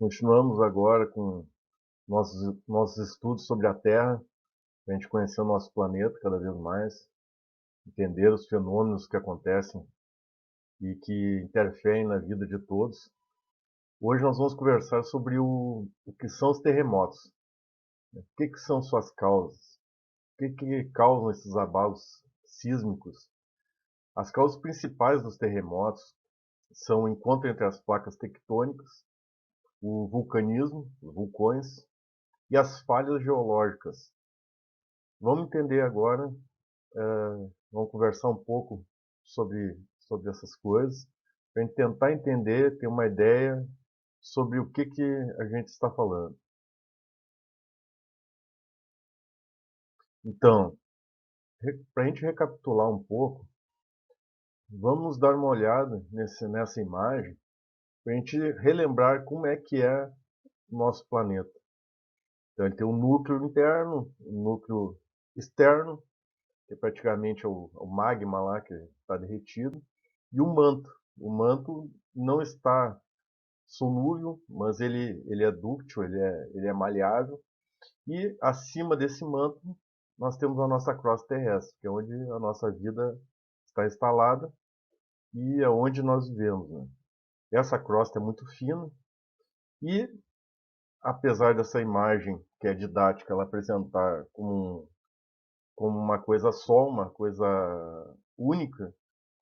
Continuamos agora com nossos estudos sobre a Terra, para a gente conhecer o nosso planeta cada vez mais, entender os fenômenos que acontecem e que interferem na vida de todos. Hoje nós vamos conversar sobre o que são os terremotos. O que são suas causas? O que causam esses abalos sísmicos? As causas principais dos terremotos são o encontro entre as placas tectônicas, o vulcanismo, os vulcões, e as falhas geológicas. Vamos entender agora, vamos conversar um pouco sobre essas coisas, para a gente tentar entender, ter uma ideia sobre o que a gente está falando. Então, para a gente recapitular um pouco, vamos dar uma olhada nessa imagem, para a gente relembrar como é que é o nosso planeta. Então, ele tem um núcleo interno, um núcleo externo, que praticamente é o magma lá que está derretido, e o manto. O manto não está solúvel, mas ele é dúctil, ele é maleável, e acima desse manto nós temos a nossa crosta terrestre, que é onde a nossa vida está instalada e é onde nós vivemos, né? Essa crosta é muito fina e, apesar dessa imagem, que é didática, ela apresentar como uma coisa só, uma coisa única,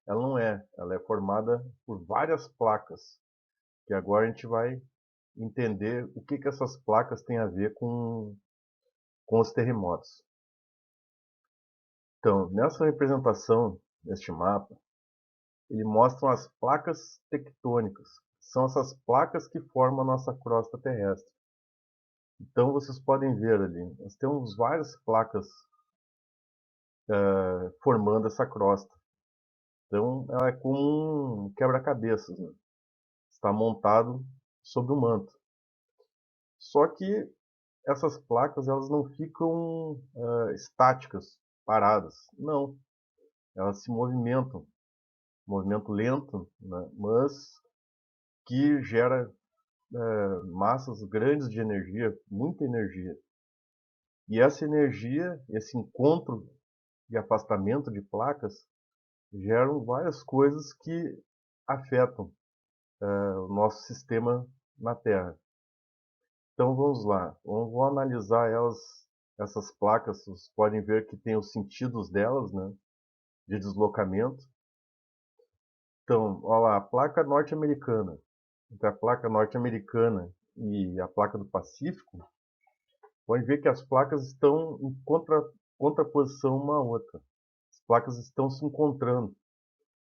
ela não é. Ela é formada por várias placas, que agora a gente vai entender o que essas placas têm a ver com os terremotos. Então, nessa representação, neste mapa, ele mostra as placas tectônicas. São essas placas que formam a nossa crosta terrestre. Então, vocês podem ver ali, nós temos várias placas formando essa crosta. Então, ela é como um quebra-cabeças, né? Está montado sobre o manto. Só que essas placas elas não ficam estáticas, paradas. Não, elas se movimentam, movimento lento, né? Mas que gera massas grandes de energia, muita energia. E essa energia, esse encontro e afastamento de placas, geram várias coisas que afetam o nosso sistema na Terra. Então vamos lá, vamos analisar elas, essas placas. Vocês podem ver que tem os sentidos delas, né, de deslocamento. Então, olha lá, a placa norte-americana. Entre a placa norte-americana e a placa do Pacífico, pode ver que as placas estão em contraposição uma à outra. As placas estão se encontrando,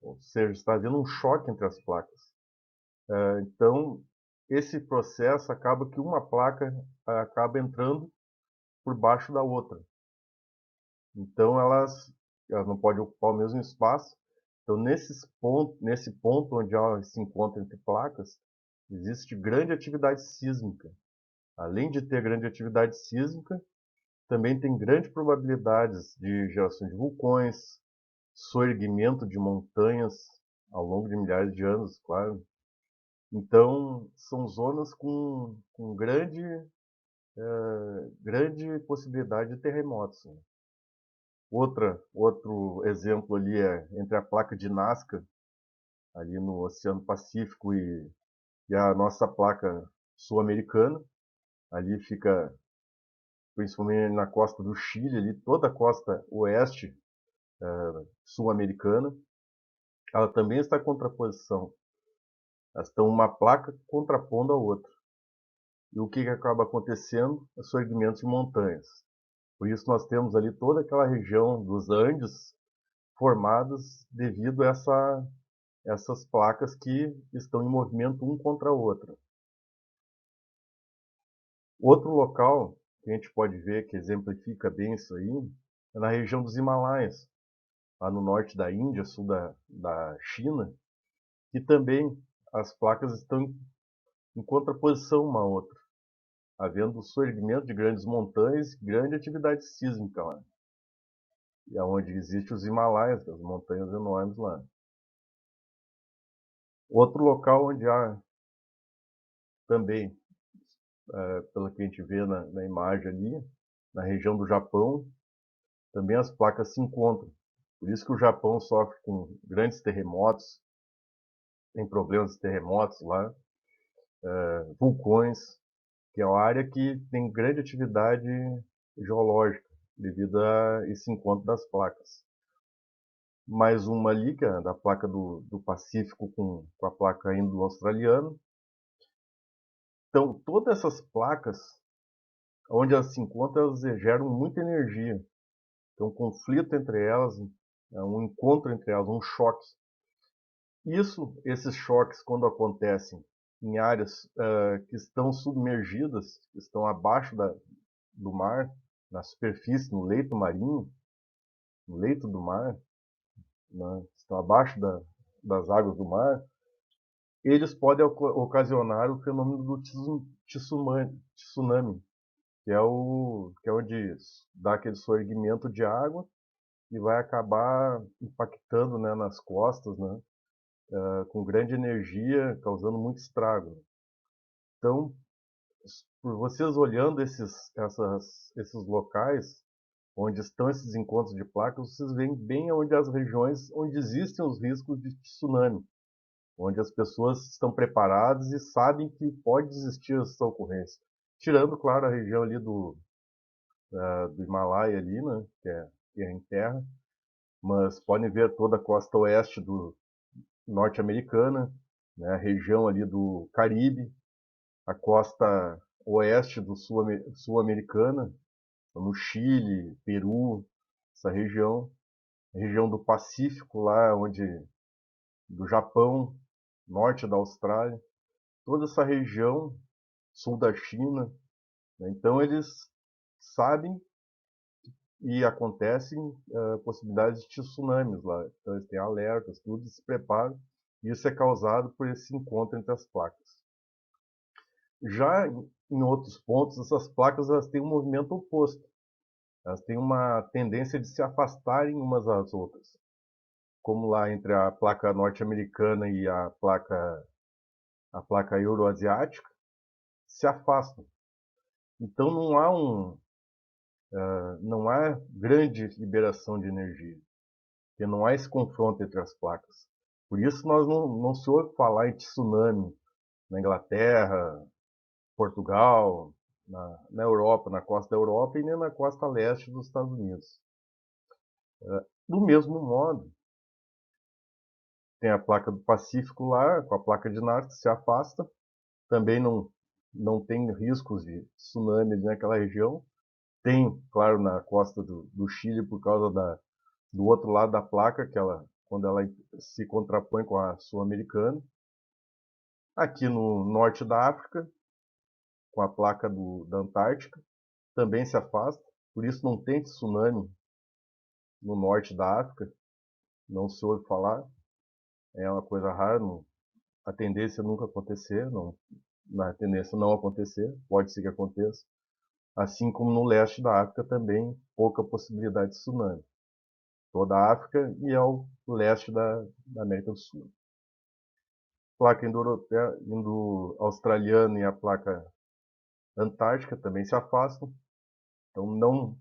ou seja, está havendo um choque entre as placas. Então, esse processo acaba que uma placa acaba entrando por baixo da outra. Então, elas não podem ocupar o mesmo espaço. Então, nesse ponto onde elas se encontram entre placas, existe grande atividade sísmica. Além de ter grande atividade sísmica, também tem grandes probabilidades de geração de vulcões, soerguimento de montanhas ao longo de milhares de anos, claro. Então, são zonas com grande possibilidade de terremotos, né? Outro exemplo ali é entre a placa de Nazca, ali no Oceano Pacífico, e a nossa placa sul-americana. Ali fica, principalmente na costa do Chile, ali, toda a costa oeste sul-americana, ela também está em contraposição. Elas estão uma placa contrapondo a outra. E o que acaba acontecendo? Os segmentos de montanhas. Por isso nós temos ali toda aquela região dos Andes formadas devido a essas placas que estão em movimento um contra a outra. Outro local que a gente pode ver que exemplifica bem isso aí é na região dos Himalaias, lá no norte da Índia, sul da China, que também as placas estão em contraposição uma à outra, havendo o surgimento de grandes montanhas e grande atividade sísmica lá. E é onde existem os Himalaias, as montanhas enormes lá. Outro local onde há também pelo que a gente vê na imagem ali, na região do Japão, também as placas se encontram. Por isso que o Japão sofre com grandes terremotos, tem problemas de terremotos lá, vulcões, que é uma área que tem grande atividade geológica devido a esse encontro das placas. Mais uma ali, que é da placa do Pacífico com a placa indo-australiana. Então, todas essas placas, onde elas se encontram, elas geram muita energia. Então, um conflito entre elas, um encontro entre elas, um choque. Esses choques, quando acontecem em áreas que estão submergidas, que estão abaixo do mar, na superfície, no leito marinho, no leito do mar, né, estão abaixo das águas do mar, eles podem ocasionar o fenômeno do tsunami, que é onde dá aquele soerguimento de água e vai acabar impactando, né, nas costas, né, com grande energia, causando muito estrago. Então, por vocês olhando esses locais onde estão esses encontros de placas, vocês veem bem onde as regiões onde existem os riscos de tsunami, onde as pessoas estão preparadas e sabem que pode existir essa ocorrência. Tirando, claro, a região ali do Himalaia ali, né, que é em terra, mas podem ver toda a costa oeste do norte-americana, né, a região ali do Caribe, a costa oeste do sul-americana, no Chile, Peru, essa região, a região do Pacífico lá, do Japão, norte da Austrália, toda essa região, sul da China, né? Então eles sabem e acontecem possibilidades de tsunamis lá. Então eles têm alertas, tudo, e se preparam. E isso é causado por esse encontro entre as placas. Já em outros pontos, essas placas elas têm um movimento oposto. Elas têm uma tendência de se afastarem umas das outras. Como lá entre a placa norte-americana e a placa euroasiática, se afastam. Então não há grande liberação de energia, porque não há esse confronto entre as placas. Por isso nós não se ouve falar em tsunami na Inglaterra, Portugal, na Europa, na costa da Europa e nem na costa leste dos Estados Unidos. Do mesmo modo, tem a placa do Pacífico lá, com a placa de Nazca, que se afasta, também não tem riscos de tsunami naquela região. Tem, claro, na costa do Chile, por causa do outro lado da placa, quando ela se contrapõe com a sul-americana. Aqui no norte da África, com a placa da Antártica, também se afasta, por isso não tem tsunami no norte da África, não se ouve falar, é uma coisa rara, a tendência é nunca acontecer, na tendência não acontecer, pode ser que aconteça, assim como no leste da África também, pouca possibilidade de tsunami. Toda a África e ao leste da América do Sul. A placa indo-australiana e a placa antártica também se afastam, então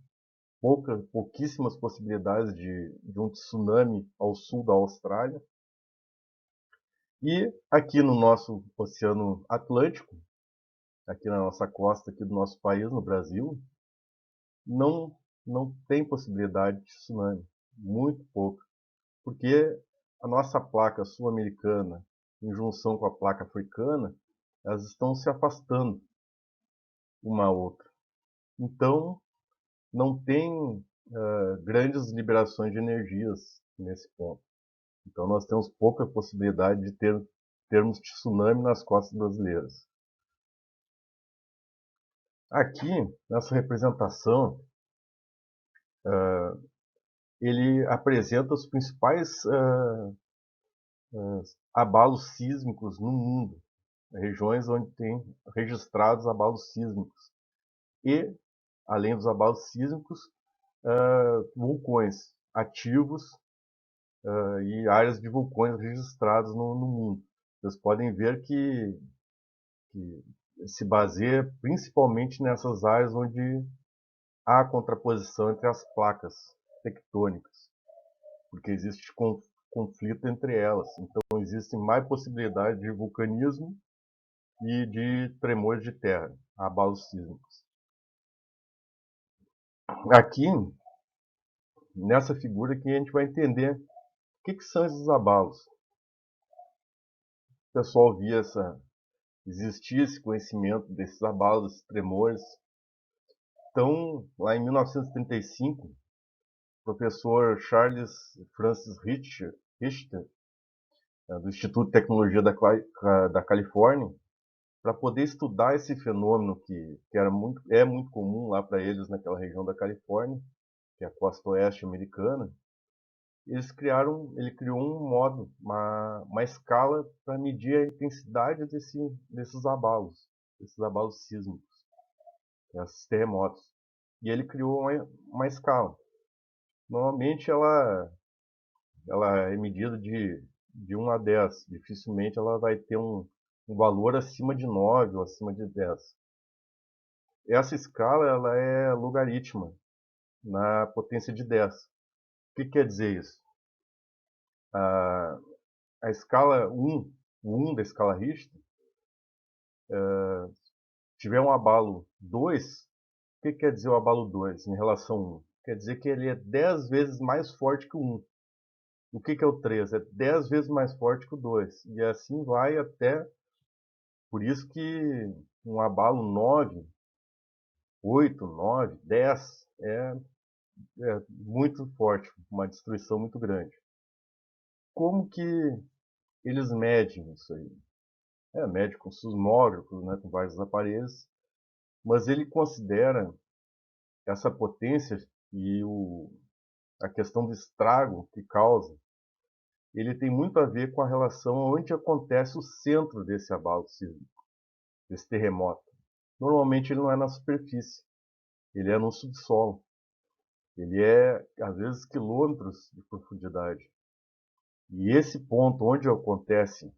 pouquíssimas possibilidades de um tsunami ao sul da Austrália. E aqui no nosso Oceano Atlântico, aqui na nossa costa aqui do nosso país, no Brasil, não, não tem possibilidade de tsunami, muito pouco, porque a nossa placa sul-americana, em junção com a placa africana, elas estão se afastando uma a outra. Então, não tem grandes liberações de energias nesse ponto. Então, nós temos pouca possibilidade de termos tsunami nas costas brasileiras. Aqui, nessa representação, ele apresenta os principais abalos sísmicos no mundo, regiões onde tem registrados abalos sísmicos. E, além dos abalos sísmicos, vulcões ativos e áreas de vulcões registrados no mundo. Vocês podem ver que se baseia principalmente nessas áreas onde há contraposição entre as placas tectônicas, porque existe conflito entre elas. Então, existe mais possibilidade de vulcanismo e de tremores de terra, abalos sísmicos. Aqui, nessa figura aqui, a gente vai entender o que são esses abalos. O pessoal via existia esse conhecimento desses abalos, desses tremores. Então, lá em 1935, o professor Charles Francis Richter, do Instituto de Tecnologia da Califórnia, para poder estudar esse fenômeno que é muito comum lá para eles naquela região da Califórnia, que é a costa oeste americana. Ele criou um modo, uma escala para medir a intensidade desses abalos sísmicos, esses terremotos. E ele criou uma escala. Normalmente ela é medida de 1 a 10. Dificilmente ela vai ter um valor acima de 9 ou acima de 10. Essa escala ela é logaritma na potência de 10. O que quer dizer isso? A escala 1, o 1 da escala Richter, tiver um abalo 2, o que quer dizer o abalo 2 em relação ao 1? Quer dizer que ele é 10 vezes mais forte que o 1. O que é o 3? É 10 vezes mais forte que o 2. E assim vai até... Por isso que um abalo 9, 8, 9, 10 é muito forte, uma destruição muito grande. Como que eles medem isso aí? Mede com sismógrafos, né, com vários aparelhos, mas ele considera essa potência e a questão do estrago que causa, ele tem muito a ver com a relação onde acontece o centro desse abalo sísmico, desse terremoto. Normalmente ele não é na superfície, ele é no subsolo. Ele é, às vezes, quilômetros de profundidade. E esse ponto onde acontece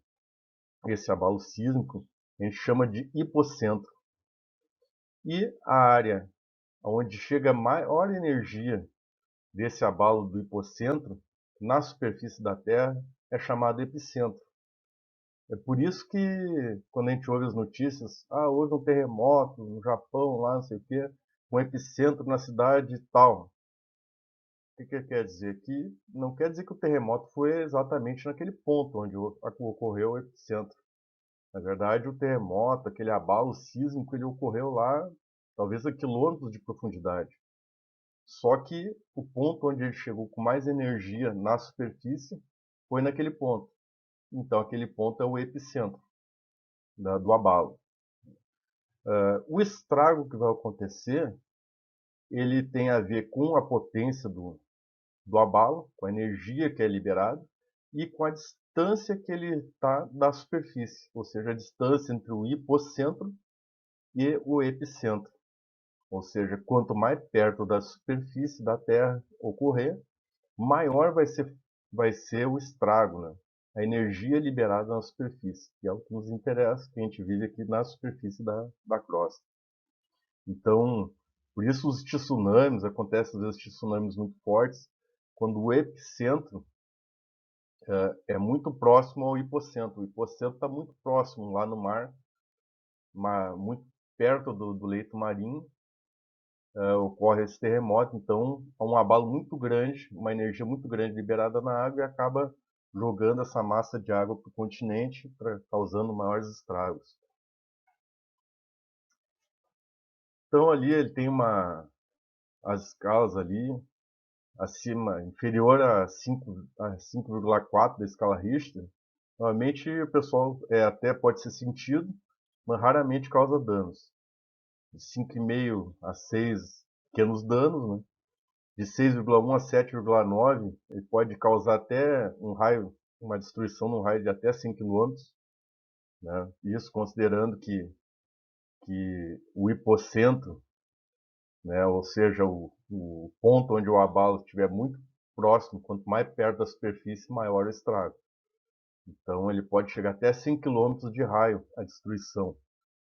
esse abalo sísmico, a gente chama de hipocentro. E a área onde chega a maior energia desse abalo do hipocentro, na superfície da Terra, é chamado epicentro. É por isso que, quando a gente ouve as notícias, houve um terremoto no Japão, lá não sei o quê, um epicentro na cidade tal. O que quer dizer? Que não quer dizer que o terremoto foi exatamente naquele ponto onde ocorreu o epicentro. Na verdade, o terremoto, aquele abalo sísmico, ele ocorreu lá, talvez a quilômetros de profundidade. Só que o ponto onde ele chegou com mais energia na superfície foi naquele ponto. Então, aquele ponto é o epicentro do abalo. O estrago que vai acontecer, ele tem a ver com a potência do abalo, com a energia que é liberada e com a distância que ele está da superfície, ou seja, a distância entre o hipocentro e o epicentro. Ou seja, quanto mais perto da superfície da Terra ocorrer, maior vai ser o estrago, né? A energia liberada na superfície, que é o que nos interessa, que a gente vive aqui na superfície da crosta. Então, por isso os tsunamis, acontecem às vezes tsunamis muito fortes, quando o epicentro é muito próximo ao hipocentro. O hipocentro está muito próximo lá no mar, muito perto do leito marinho, ocorre esse terremoto. Então, há um abalo muito grande, uma energia muito grande liberada na água e acaba jogando essa massa de água para o continente, causando maiores estragos. Então, ali ele tem as escalas ali, acima, inferior a 5,4 da escala Richter. Normalmente o pessoal até pode ser sentido, mas raramente causa danos. De 5,5 a 6 pequenos danos, né? De 6,1 a 7,9 ele pode causar até uma destruição num raio de até 100 km, né? Isso considerando que o hipocentro, né, ou seja, o ponto onde o abalo estiver muito próximo, quanto mais perto da superfície, maior o estrago. Então ele pode chegar até 100 km de raio a destruição.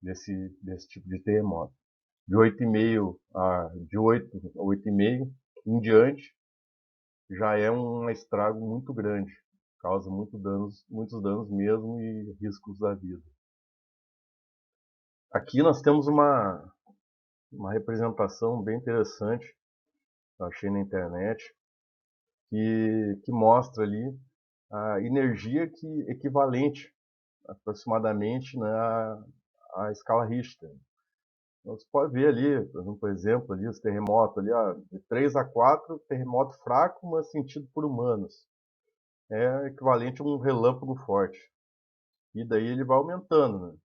desse tipo de terremoto. De 8 a 8,5 em diante, já é um estrago muito grande, causa muitos danos mesmo e riscos à vida. Aqui nós temos uma representação bem interessante, que eu achei na internet, que mostra ali a energia equivalente aproximadamente, né, à escala Richter. Então, você pode ver ali, por exemplo, ali, os terremotos ali, de 3 a 4, terremoto fraco, mas sentido por humanos. É equivalente a um relâmpago forte. E daí ele vai aumentando, né?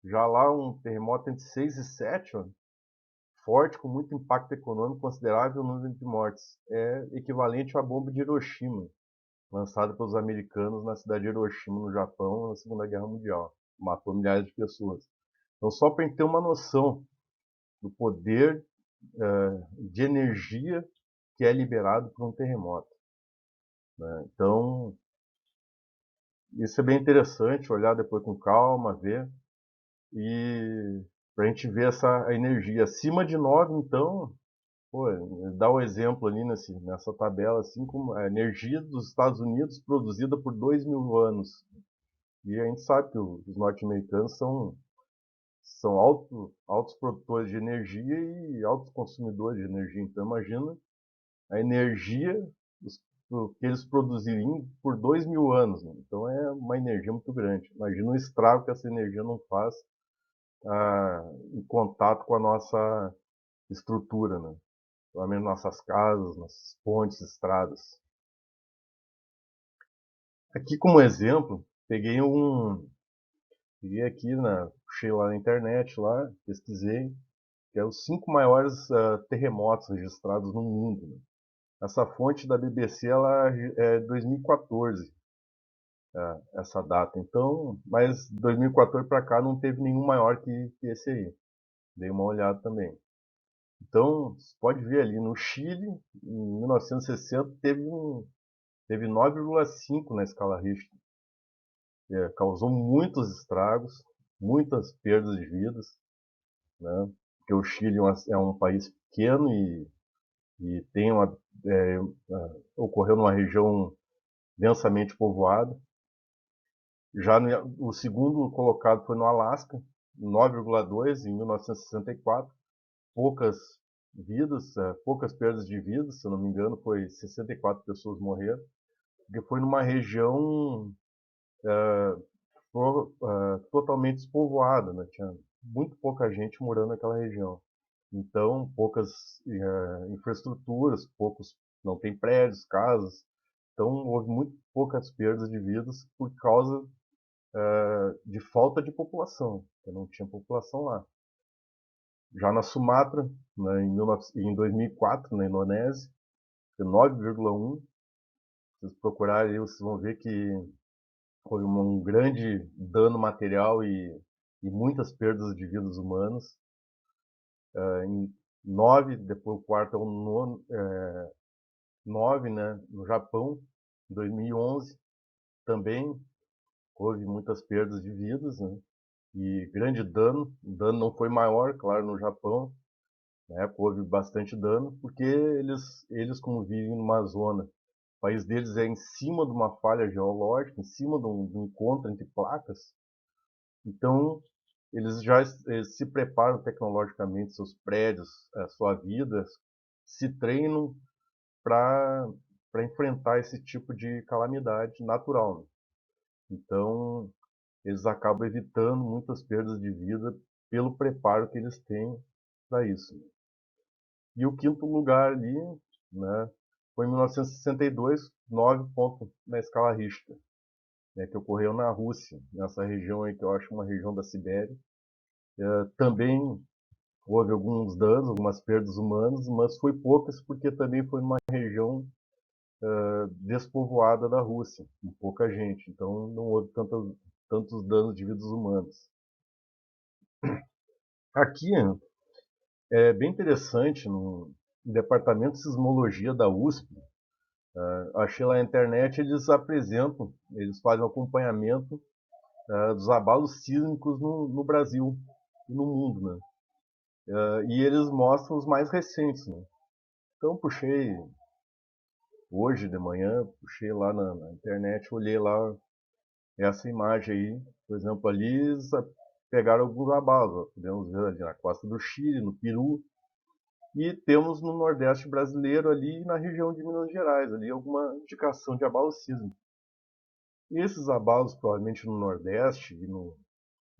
Já lá um terremoto entre 6 e 7, ó, forte, com muito impacto econômico, considerável número de mortes. É equivalente à bomba de Hiroshima, lançada pelos americanos na cidade de Hiroshima, no Japão, na Segunda Guerra Mundial. Matou milhares de pessoas. Então, só para a gente ter uma noção do poder de energia que é liberado por um terremoto, né? Então, isso é bem interessante, olhar depois com calma, ver, e para a gente ver essa energia. Acima de 9, então, pô, dá o exemplo ali nessa tabela, assim como a energia dos Estados Unidos produzida por 2.000 anos. E a gente sabe que os norte-americanos são altos produtores de energia e altos consumidores de energia. Então, imagina a energia que eles produziriam por 2.000 anos. Né? Então, é uma energia muito grande. Imagina o estrago que essa energia não faz em contato com a nossa estrutura, né? Pelo menos nossas casas, nossas pontes, estradas. Aqui como exemplo, peguei aqui, puxei lá na internet, lá, pesquisei, que é os 5 maiores terremotos registrados no mundo. Né? Essa fonte da BBC ela é 2014, essa data. Então, mas 2014 para cá não teve nenhum maior que esse aí. Dei uma olhada também. Então, você pode ver ali no Chile, em 1960, teve 9,5 na escala Richter. Causou muitos estragos, muitas perdas de vidas, né? Porque o Chile é um país pequeno e tem ocorreu numa região densamente povoada. Já o segundo colocado foi no Alasca, 9,2 em 1964. Poucas vidas, poucas perdas de vidas, se eu não me engano, foi 64 pessoas morreram, porque foi numa região totalmente despovoada, né? Tinha muito pouca gente morando naquela região. Então, poucas infraestruturas, não tem prédios, casas. Então, houve muito poucas perdas de vidas por causa de falta de população, porque não tinha população lá. Já na Sumatra, né, em 2004, na Indonésia, 9,1. Se vocês procurarem, vocês vão ver que foi um grande dano material e muitas perdas de vidas humanas. Em 9, depois o quarto é o nono, 9, né, no Japão, em 2011, também houve muitas perdas de vidas, né, e grande dano. O dano não foi maior, claro, no Japão, né, houve bastante dano, porque eles como vivem numa zona, o país deles é em cima de uma falha geológica, em cima de um encontro entre placas, então eles se preparam tecnologicamente, seus prédios, a sua vida, se treinam para enfrentar esse tipo de calamidade natural. Né? Então, eles acabam evitando muitas perdas de vida pelo preparo que eles têm para isso. E o quinto lugar ali, né, foi em 1962, 9 pontos na escala Richter, né, que ocorreu na Rússia, nessa região aí que eu acho uma região da Sibéria. Também houve alguns danos, algumas perdas humanas, mas foi poucas porque também foi numa região despovoada da Rússia, com pouca gente, então não houve tantos danos de vidas humanas. Aqui é bem interessante, no Departamento de Sismologia da USP, achei lá na internet, eles fazem um acompanhamento dos abalos sísmicos no Brasil e no mundo, né? E eles mostram os mais recentes, né? Então puxei hoje de manhã, puxei lá na internet, olhei lá essa imagem aí, por exemplo, ali eles pegaram alguns abalos, podemos ver ali na costa do Chile, no Peru, e temos no Nordeste brasileiro ali na região de Minas Gerais, ali alguma indicação de abalo sísmico. E esses abalos, provavelmente no Nordeste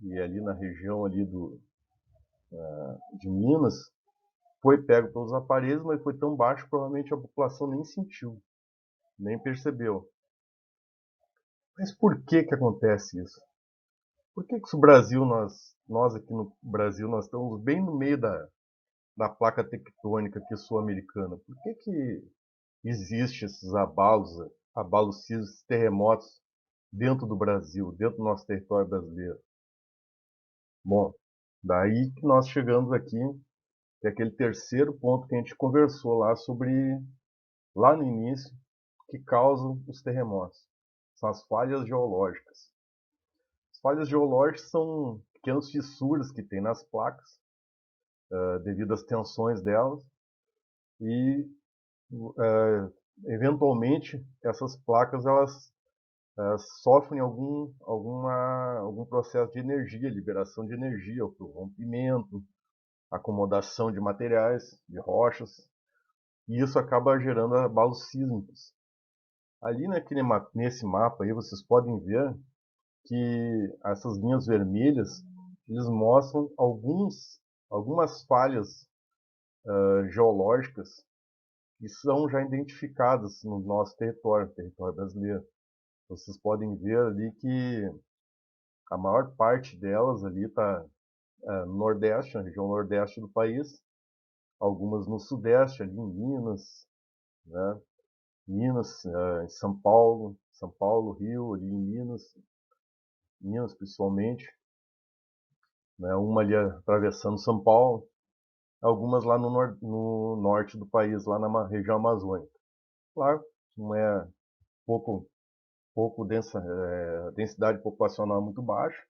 e ali na região ali de Minas, foi pego pelos aparelhos, mas foi tão baixo que provavelmente a população nem sentiu, nem percebeu. Mas por que que acontece isso? Por que que o Brasil, nós aqui no Brasil, nós estamos bem no meio da placa tectônica aqui sul-americana? Por que que existe esses abalos sísmicos, terremotos dentro do Brasil, dentro do nosso território brasileiro? Bom, daí que nós chegamos aqui, que é aquele terceiro ponto que a gente conversou lá no início, que causam os terremotos. São as falhas geológicas. As falhas geológicas são pequenas fissuras que tem nas placas, devido às tensões delas, e eventualmente essas placas elas sofrem algum processo de energia, liberação de energia, ou rompimento, acomodação de materiais, de rochas, e isso acaba gerando abalos sísmicos. Ali nesse mapa aí vocês podem ver que essas linhas vermelhas eles mostram algumas falhas geológicas que são já identificadas no nosso território brasileiro. Vocês podem ver ali que a maior parte delas ali está no Nordeste, na região Nordeste do país, algumas no Sudeste, ali em Minas, né? Minas, em São Paulo, Rio, ali em Minas principalmente, né? Uma ali atravessando São Paulo, algumas lá no norte do país, lá na região amazônica. Claro, não é pouco, densidade populacional muito baixa,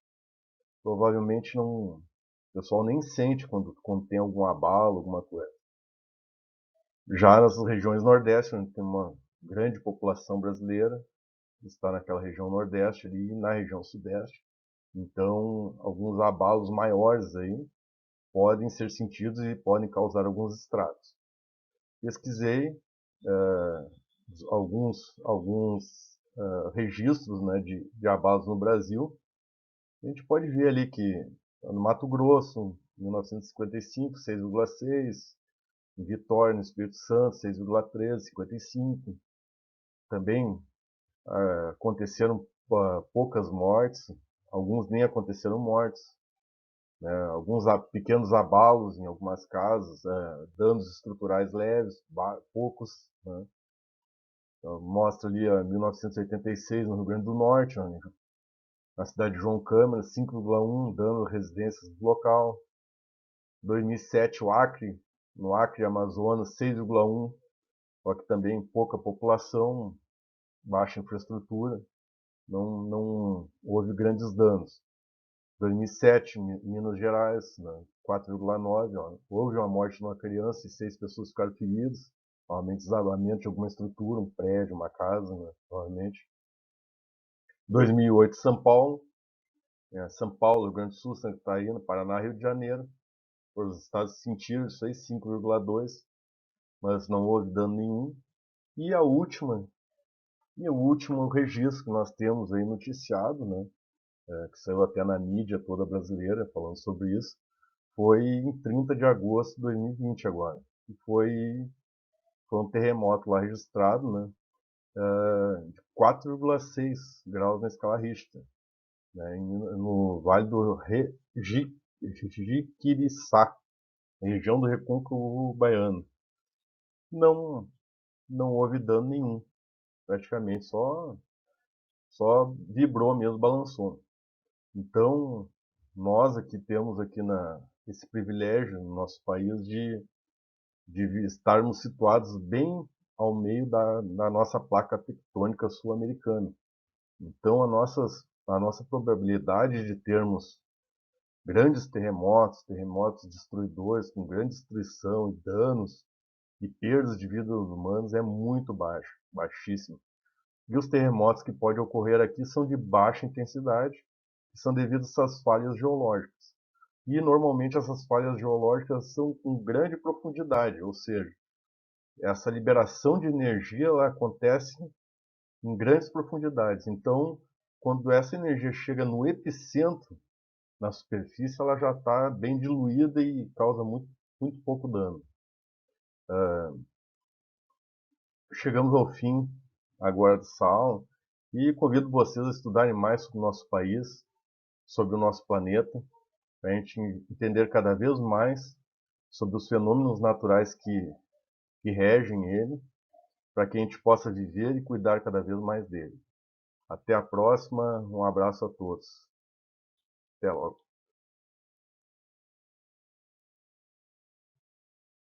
provavelmente não, o pessoal nem sente quando tem algum abalo, alguma coisa. Já nas regiões nordeste, onde tem uma grande população brasileira, está naquela região nordeste ali e na região sudeste. Então, alguns abalos maiores aí podem ser sentidos e podem causar alguns estragos. Pesquisei alguns registros, né, de abalos no Brasil. A gente pode ver ali que no Mato Grosso, 1955, 6,6. Em Vitória, no Espírito Santo, 6,13, 55. Também aconteceram poucas mortes, alguns nem aconteceram mortes, né? Alguns pequenos abalos em algumas casas, danos estruturais leves, poucos, né? Então, mostra ali 1986 no Rio Grande do Norte, na cidade de João Câmara, 5,1 dano a residências do local. 2007 o Acre, no Acre, Amazonas, 6,1, só que também pouca população, baixa infraestrutura, não houve grandes danos. 2007, Minas Gerais, né, 4,9, houve uma morte de uma criança e 6 pessoas ficaram feridas, provavelmente desabamento de alguma estrutura, um prédio, uma casa, né, provavelmente. 2008, São Paulo, Rio Grande do Sul, Santa Catarina, Paraná, Rio de Janeiro, os estados sentiram isso aí, 5,2, mas não houve dano nenhum. E o último registro que nós temos aí noticiado, né, que saiu até na mídia toda brasileira falando sobre isso, foi em 30 de agosto de 2020 agora. E foi um terremoto lá registrado, né, de 4,6 graus na escala Richter, né, no Vale do Jiquiriçá, região do Recôncavo Baiano. Não, não houve dano nenhum, praticamente só vibrou mesmo, balançou. Então, nós aqui temos aqui esse privilégio no nosso país de estarmos situados bem ao meio da nossa placa tectônica sul-americana. Então, a nossa probabilidade de termos grandes terremotos, terremotos destruidores, com grande destruição e danos e perdas de vidas humanas é muito baixa, baixíssima. E os terremotos que podem ocorrer aqui são de baixa intensidade, que são devido a essas falhas geológicas. E normalmente essas falhas geológicas são com grande profundidade, ou seja, essa liberação de energia ela acontece em grandes profundidades. Então, quando essa energia chega no epicentro, na superfície, ela já está bem diluída e causa muito pouco dano. Chegamos ao fim agora dessa aula e convido vocês a estudarem mais sobre o nosso país, sobre o nosso planeta, para a gente entender cada vez mais sobre os fenômenos naturais que regem ele, para que a gente possa viver e cuidar cada vez mais dele. Até a próxima, um abraço a todos. Até logo.